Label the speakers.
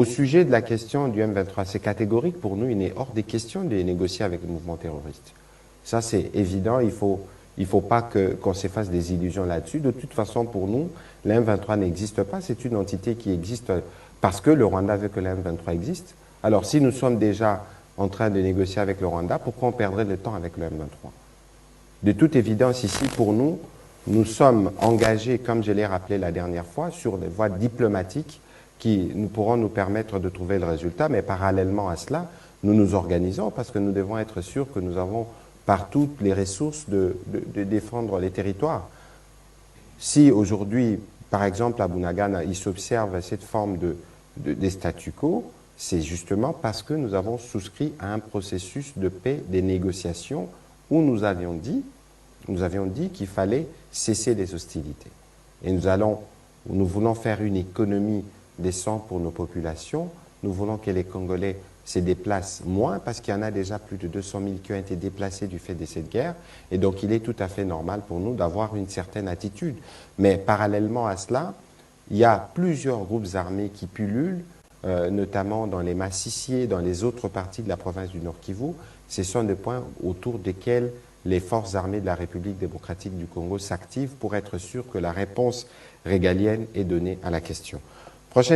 Speaker 1: Au sujet de la question du M23, c'est catégorique pour nous, il est hors des questions de négocier avec le mouvement terroriste. Ça, c'est évident, il faut pas qu'on s'efface des illusions là-dessus. De toute façon, pour nous, le M23 n'existe pas, c'est une entité qui existe parce que le Rwanda veut que le M23 existe. Alors, si nous sommes déjà en train de négocier avec le Rwanda, pourquoi on perdrait le temps avec le M23? De toute évidence, ici, pour nous, nous sommes engagés, comme je l'ai rappelé la dernière fois, sur des voies diplomatiques qui nous pourront nous permettre de trouver le résultat, mais parallèlement à cela, nous nous organisons parce que nous devons être sûrs que nous avons partout les ressources de défendre les territoires. Si aujourd'hui, par exemple, à Bunagana, il s'observe cette forme de statu quo, c'est justement parce que nous avons souscrit à un processus de paix, des négociations, où nous avions dit qu'il fallait cesser les hostilités. Et nous voulons faire une économie des sangs pour nos populations. Nous voulons que les Congolais se déplacent moins parce qu'il y en a déjà plus de 200 000 qui ont été déplacés du fait de cette guerre. Et donc, il est tout à fait normal pour nous d'avoir une certaine attitude. Mais parallèlement à cela, il y a plusieurs groupes armés qui pullulent, notamment dans les Massissiers, dans les autres parties de la province du Nord Kivu. Ce sont des points autour desquels les forces armées de la République démocratique du Congo s'activent pour être sûr que la réponse régalienne est donnée à la question.